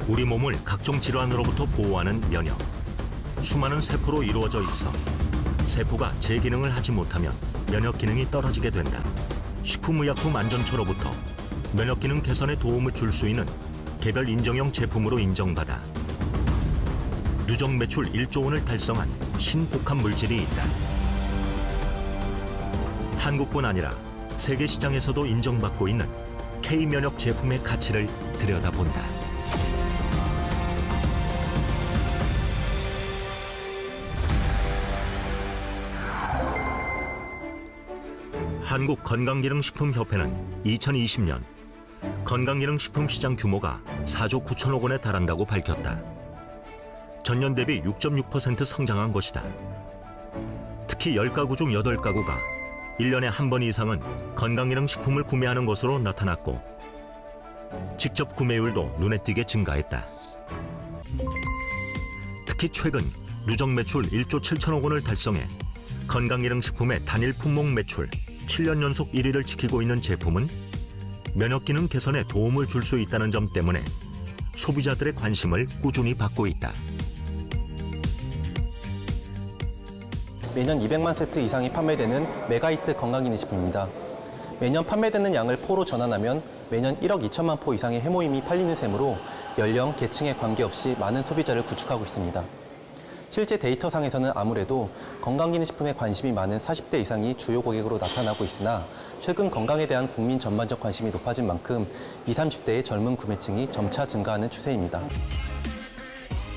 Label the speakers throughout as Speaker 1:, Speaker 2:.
Speaker 1: 우리 몸을 각종 질환으로부터 보호하는 면역. 수많은 세포로 이루어져 있어 세포가 제 기능을 하지 못하면 면역 기능이 떨어지게 된다. 식품의약품 안전처로부터 면역 기능 개선에 도움을 줄 수 있는 개별 인정형 제품으로 인정받아 누적 매출 1조 원을 달성한 신복합 물질이 있다. 한국뿐 아니라 세계 시장에서도 인정받고 있는 K면역 제품의 가치를 들여다본다. 한국건강기능식품협회는 2020년 건강기능식품 시장 규모가 4조 9천억 원에 달한다고 밝혔다. 전년 대비 6.6% 성장한 것이다. 특히 10가구 중 8가구가 1년에 한 번 이상은 건강기능식품을 구매하는 것으로 나타났고 직접 구매율도 눈에 띄게 증가했다. 특히 최근 누적 매출 1조 7천억 원을 달성해 건강기능식품의 단일 품목 매출 7년 연속 1위를 지키고 있는 제품은 면역기능 개선에 도움을 줄 수 있다는 점 때문에 소비자들의 관심을 꾸준히 받고 있다.
Speaker 2: 매년 200만 세트 이상이 판매되는 메가히트 건강기능식품입니다. 매년 판매되는 양을 포로 전환하면 매년 1억 2천만 포 이상의 해모임이 팔리는 셈으로 연령, 계층에 관계없이 많은 소비자를 구축하고 있습니다. 실제 데이터상에서는 아무래도 건강기능식품에 관심이 많은 40대 이상이 주요 고객으로 나타나고 있으나 최근 건강에 대한 국민 전반적 관심이 높아진 만큼 20, 30대의 젊은 구매층이 점차 증가하는 추세입니다.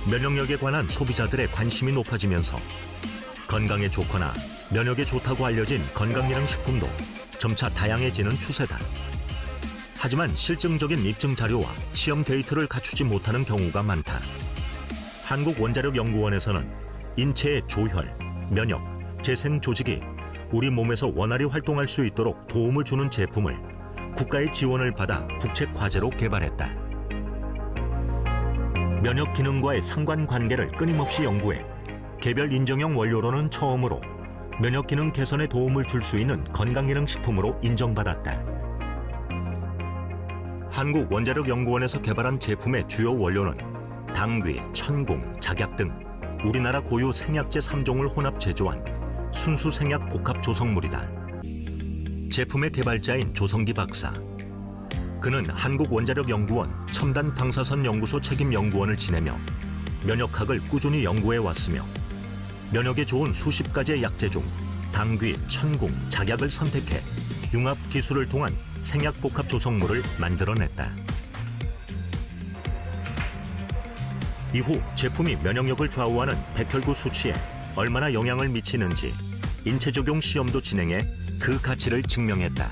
Speaker 1: 면역력에 관한 소비자들의 관심이 높아지면서 건강에 좋거나 면역에 좋다고 알려진 건강기능식품도 점차 다양해지는 추세다. 하지만 실증적인 입증 자료와 시험 데이터를 갖추지 못하는 경우가 많다. 한국원자력연구원에서는 인체의 조혈, 면역, 재생 조직이 우리 몸에서 원활히 활동할 수 있도록 도움을 주는 제품을 국가의 지원을 받아 국책 과제로 개발했다. 면역 기능과의 상관관계를 끊임없이 연구해 개별 인정형 원료로는 처음으로 면역 기능 개선에 도움을 줄 수 있는 건강기능식품으로 인정받았다. 한국원자력연구원에서 개발한 제품의 주요 원료는 당귀, 천궁, 작약 등 우리나라 고유 생약제 3종을 혼합 제조한 순수 생약 복합 조성물이다. 제품의 개발자인 조성기 박사. 그는 한국원자력연구원 첨단 방사선 연구소 책임 연구원을 지내며 면역학을 꾸준히 연구해 왔으며 면역에 좋은 수십 가지의 약재 중 당귀, 천궁, 작약을 선택해 융합 기술을 통한 생약 복합 조성물을 만들어냈다. 이후 제품이 면역력을 좌우하는 백혈구 수치에 얼마나 영향을 미치는지 인체 적용 시험도 진행해 그 가치를 증명했다.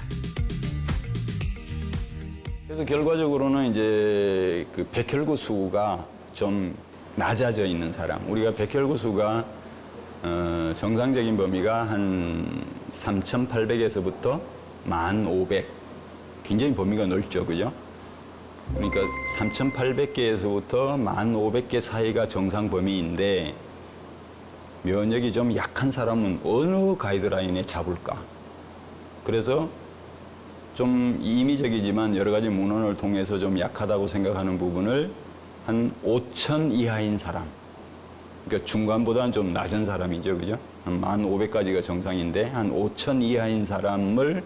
Speaker 3: 그래서 결과적으로는 이제 그 백혈구 수가 좀 낮아져 있는 사람, 우리가 백혈구 수가 정상적인 범위가 한 3,800에서부터 1,500, 굉장히 범위가 넓죠, 그죠? 그러니까 3,800개에서부터 1,500개 사이가 정상 범위인데 면역이 좀 약한 사람은 어느 가이드라인에 잡을까? 그래서 좀 임의적이지만 여러 가지 문헌을 통해서 좀 약하다고 생각하는 부분을 한 5,000 이하인 사람, 그러니까 중간보다는 좀 낮은 사람이죠, 그죠? 한 1,500까지가 정상인데 한 5,000 이하인 사람을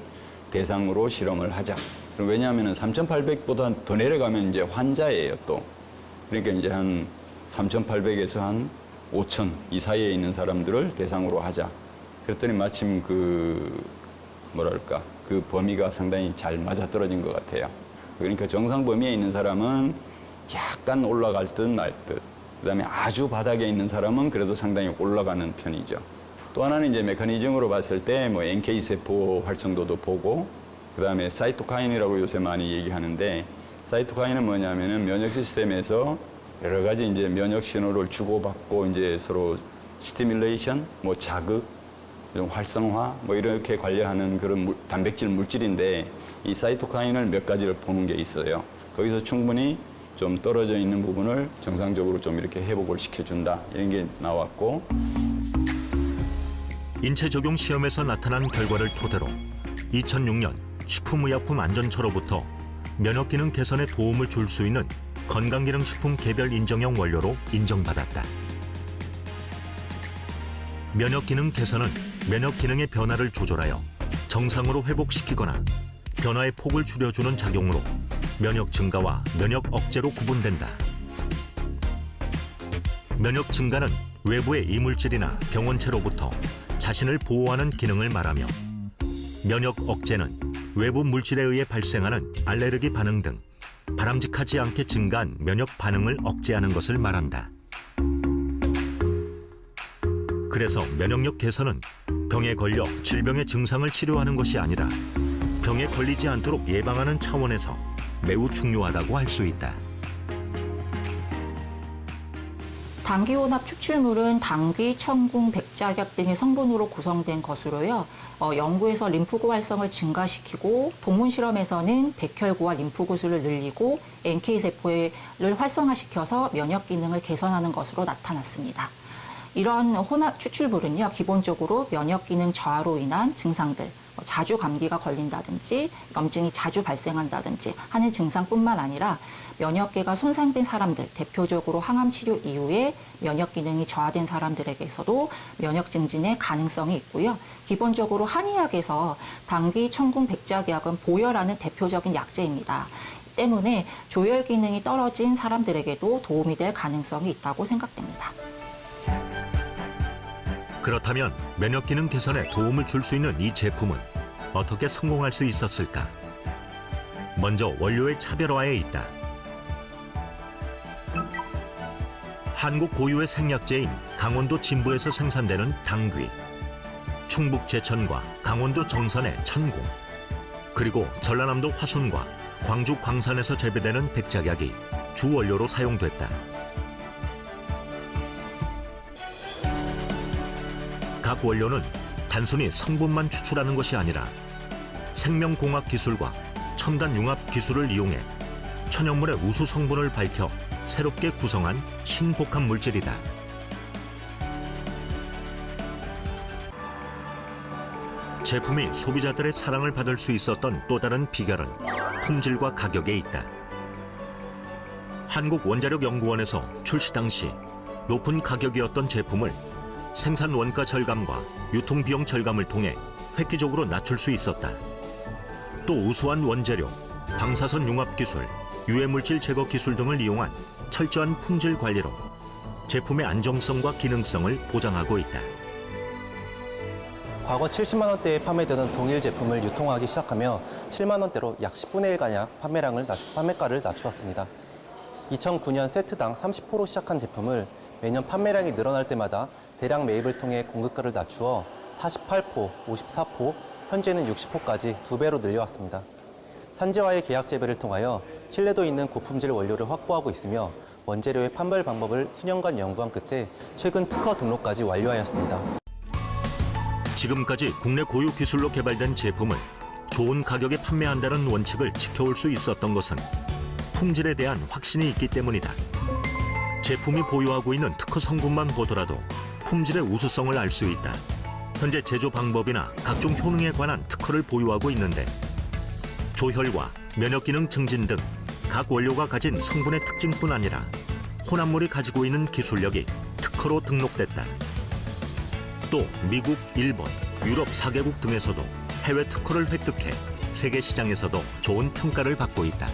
Speaker 3: 대상으로 실험을 하자. 왜냐하면 3,800보다 더 내려가면 이제 환자예요, 또. 그러니까 이제 한 3,800에서 한 5,000 이 사이에 있는 사람들을 대상으로 하자. 그랬더니 마침 그 범위가 상당히 잘 맞아떨어진 것 같아요. 그러니까 정상 범위에 있는 사람은 약간 올라갈 듯 말 듯. 그다음에 아주 바닥에 있는 사람은 그래도 상당히 올라가는 편이죠. 또 하나는 이제 메커니즘으로 봤을 때 뭐 NK 세포 활성도도 보고, 그다음에 사이토카인이라고 요새 많이 얘기하는데, 사이토카인은 뭐냐면은 면역 시스템에서 여러 가지 이제 면역 신호를 주고받고 이제 서로 스티뮬레이션, 뭐 자극, 활성화 뭐 이렇게 관리하는 그런 단백질 물질인데, 이 사이토카인을 몇 가지를 보는 게 있어요. 거기서 충분히 좀 떨어져 있는 부분을 정상적으로 좀 이렇게 회복을 시켜준다, 이런 게 나왔고.
Speaker 1: 인체 적용 시험에서 나타난 결과를 토대로 2006년 식품의약품 안전처로부터 면역 기능 개선에 도움을 줄 수 있는 건강기능식품 개별 인정형 원료로 인정받았다. 면역기능 개선은 면역기능의 변화를 조절하여 정상으로 회복시키거나 변화의 폭을 줄여주는 작용으로 면역 증가와 면역 억제로 구분된다. 면역 증가는 외부의 이물질이나 병원체로부터 자신을 보호하는 기능을 말하며, 면역 억제는 외부 물질에 의해 발생하는 알레르기 반응 등 바람직하지 않게 증가한 면역 반응을 억제하는 것을 말한다. 그래서 면역력 개선은 병에 걸려 질병의 증상을 치료하는 것이 아니라 병에 걸리지 않도록 예방하는 차원에서 매우 중요하다고 할 수 있다.
Speaker 4: 당귀혼합 추출물은 당귀, 천궁, 백작약 등의 성분으로 구성된 것으로요. 연구에서 림프구 활성을 증가시키고 동물 실험에서는 백혈구와 림프구수를 늘리고 NK세포를 활성화시켜서 면역 기능을 개선하는 것으로 나타났습니다. 이런 혼합 추출물은요, 기본적으로 면역 기능 저하로 인한 증상들, 자주 감기가 걸린다든지 염증이 자주 발생한다든지 하는 증상뿐만 아니라 면역계가 손상된 사람들, 대표적으로 항암 치료 이후에 면역 기능이 저하된 사람들에게서도 면역 증진의 가능성이 있고요. 기본적으로 한의학에서 당귀, 천궁, 백작약은 보혈하는 대표적인 약재입니다. 때문에 조혈 기능이 떨어진 사람들에게도 도움이 될 가능성이 있다고 생각됩니다.
Speaker 1: 그렇다면 면역 기능 개선에 도움을 줄 수 있는 이 제품은 어떻게 성공할 수 있었을까? 먼저 원료의 차별화에 있다. 한국 고유의 생약제인 강원도 진부에서 생산되는 당귀, 충북 제천과 강원도 정선의 천공, 그리고 전라남도 화순과 광주 광산에서 재배되는 백작약이 주 원료로 사용됐다. 각 원료는 단순히 성분만 추출하는 것이 아니라 생명공학 기술과 첨단 융합 기술을 이용해 천연물의 우수 성분을 밝혀 새롭게 구성한 신복합 물질이다. 제품이 소비자들의 사랑을 받을 수 있었던 또 다른 비결은 품질과 가격에 있다. 한국원자력연구원에서 출시 당시 높은 가격이었던 제품을 생산 원가 절감과 유통비용 절감을 통해 획기적으로 낮출 수 있었다. 또 우수한 원재료, 방사선 융합 기술, 유해물질 제거 기술 등을 이용한 철저한 품질 관리로 제품의 안정성과 기능성을 보장하고 있다.
Speaker 2: 과거 70만 원대에 판매되던 동일 제품을 유통하기 시작하며 7만 원대로 약 10분의 1가량 판매가를 낮추었습니다. 2009년 세트당 30포로 시작한 제품을 매년 판매량이 늘어날 때마다 대량 매입을 통해 공급가를 낮추어 48포, 54포, 현재는 60포까지 2배로 늘려왔습니다. 산지와의 계약 재배를 통하여 신뢰도 있는 고품질 원료를 확보하고 있으며 원재료의 판별 방법을 수년간 연구한 끝에 최근 특허 등록까지 완료하였습니다.
Speaker 1: 지금까지 국내 고유 기술로 개발된 제품을 좋은 가격에 판매한다는 원칙을 지켜올 수 있었던 것은 품질에 대한 확신이 있기 때문이다. 제품이 보유하고 있는 특허 성분만 보더라도 품질의 우수성을 알 수 있다. 현재 제조 방법이나 각종 효능에 관한 특허를 보유하고 있는데 조혈과 면역기능 증진 등 각 원료가 가진 성분의 특징뿐 아니라 혼합물이 가지고 있는 기술력이 특허로 등록됐다. 또 미국, 일본, 유럽 4개국 등에서도 해외 특허를 획득해 세계 시장에서도 좋은 평가를 받고 있다.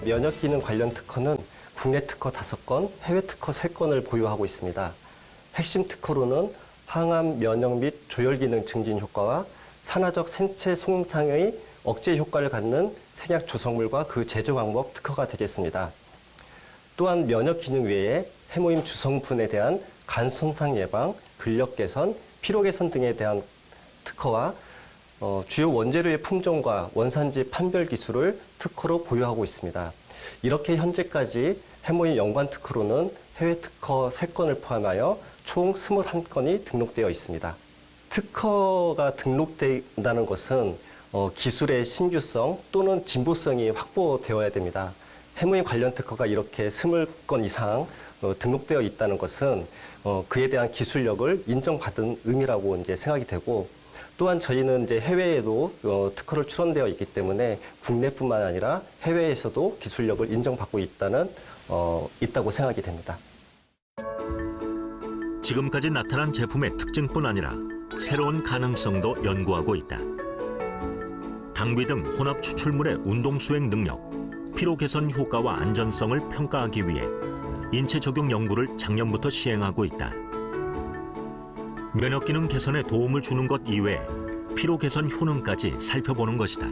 Speaker 5: 면역기능 관련 특허는 국내 특허 5건, 해외 특허 3건을 보유하고 있습니다. 핵심 특허로는 항암, 면역 및 조혈기능 증진 효과와 산화적 생체 손상의 억제 효과를 갖는 생약 조성물과 그 제조 방법 특허가 되겠습니다. 또한 면역 기능 외에 해모임 주성분에 대한 간 손상 예방, 근력 개선, 피로 개선 등에 대한 특허와 주요 원재료의 품종과 원산지 판별 기술을 특허로 보유하고 있습니다. 이렇게 현재까지 해모임 연관 특허로는 해외 특허 3건을 포함하여 총 21건이 등록되어 있습니다. 특허가 등록된다는 것은 기술의 신규성 또는 진보성이 확보되어야 됩니다. 해모임 관련 특허가 이렇게 20건 이상 등록되어 있다는 것은 그에 대한 기술력을 인정받은 의미라고 이제 생각이 되고, 또한 저희는 이제 해외에도 특허를 출원되어 있기 때문에 국내뿐만 아니라 해외에서도 기술력을 인정받고 있다고 생각이 됩니다.
Speaker 1: 지금까지 나타난 제품의 특징뿐 아니라 새로운 가능성도 연구하고 있다. 당귀 등 혼합 추출물의 운동 수행 능력, 피로 개선 효과와 안전성을 평가하기 위해 인체 적용 연구를 작년부터 시행하고 있다. 면역 기능 개선에 도움을 주는 것 이외에 피로 개선 효능까지 살펴보는 것이다.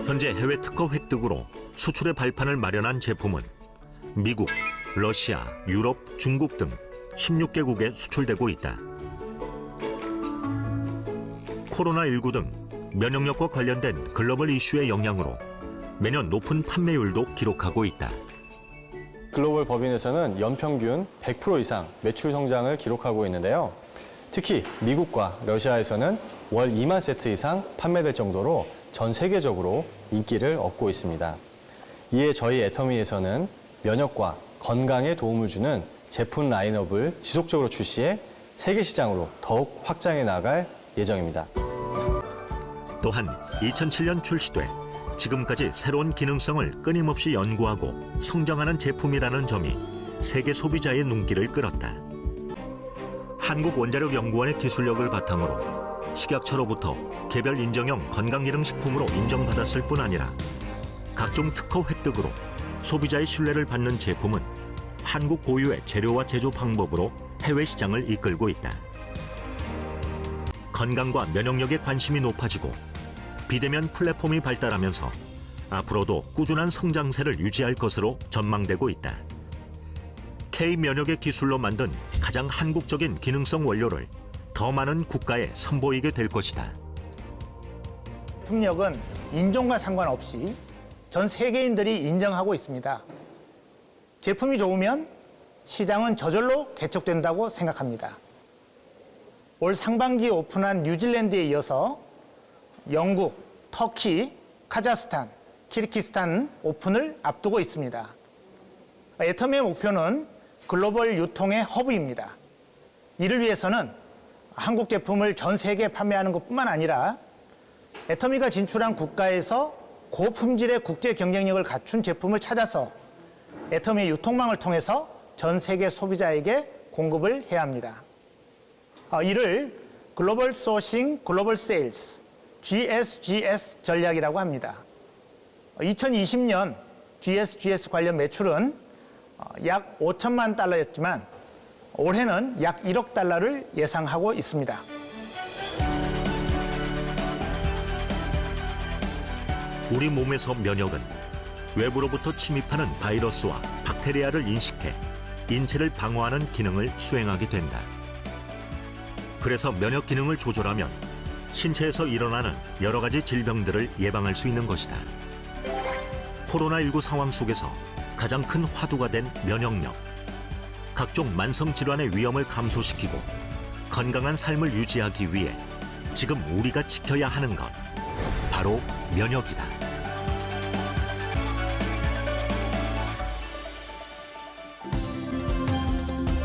Speaker 1: 현재 해외 특허 획득으로 수출의 발판을 마련한 제품은 미국, 러시아, 유럽, 중국 등 16개국에 수출되고 있다. 코로나19 등 면역력과 관련된 글로벌 이슈의 영향으로 매년 높은 판매율도 기록하고 있다.
Speaker 6: 글로벌 법인에서는 연평균 100% 이상 매출 성장을 기록하고 있는데요. 특히 미국과 러시아에서는 월 2만 세트 이상 판매될 정도로 전 세계적으로 인기를 얻고 있습니다. 이에 저희 애터미에서는 면역과 건강에 도움을 주는 제품 라인업을 지속적으로 출시해 세계 시장으로 더욱 확장해 나갈 예정입니다.
Speaker 1: 또한 2007년 출시돼 지금까지 새로운 기능성을 끊임없이 연구하고 성장하는 제품이라는 점이 세계 소비자의 눈길을 끌었다. 한국원자력연구원의 기술력을 바탕으로 식약처로부터 개별 인정형 건강기능식품으로 인정받았을 뿐 아니라 각종 특허 획득으로 소비자의 신뢰를 받는 제품은 한국 고유의 재료와 제조 방법으로 해외 시장을 이끌고 있다. 건강과 면역력에 관심이 높아지고 비대면 플랫폼이 발달하면서 앞으로도 꾸준한 성장세를 유지할 것으로 전망되고 있다. K-면역의 기술로 만든 가장 한국적인 기능성 원료를 더 많은 국가에 선보이게 될 것이다.
Speaker 7: 품력은 인종과 상관없이 전 세계인들이 인정하고 있습니다. 제품이 좋으면 시장은 저절로 개척된다고 생각합니다. 올 상반기에 오픈한 뉴질랜드에 이어서 영국, 터키, 카자흐스탄, 키르기스탄 오픈을 앞두고 있습니다. 애터미의 목표는 글로벌 유통의 허브입니다. 이를 위해서는 한국 제품을 전 세계에 판매하는 것뿐만 아니라 애터미가 진출한 국가에서 고품질의 국제 경쟁력을 갖춘 제품을 찾아서 애터미의 유통망을 통해서 전 세계 소비자에게 공급을 해야 합니다. 이를 글로벌 소싱, 글로벌 세일스, GSGS 전략이라고 합니다. 2020년 GSGS 관련 매출은 약 5천만 달러였지만 올해는 약 1억 달러를 예상하고 있습니다.
Speaker 1: 우리 몸에서 면역은 외부로부터 침입하는 바이러스와 박테리아를 인식해 인체를 방어하는 기능을 수행하게 된다. 그래서 면역 기능을 조절하면 신체에서 일어나는 여러 가지 질병들을 예방할 수 있는 것이다. 코로나19 상황 속에서 가장 큰 화두가 된 면역력. 각종 만성 질환의 위험을 감소시키고 건강한 삶을 유지하기 위해 지금 우리가 지켜야 하는 것, 바로 면역이다.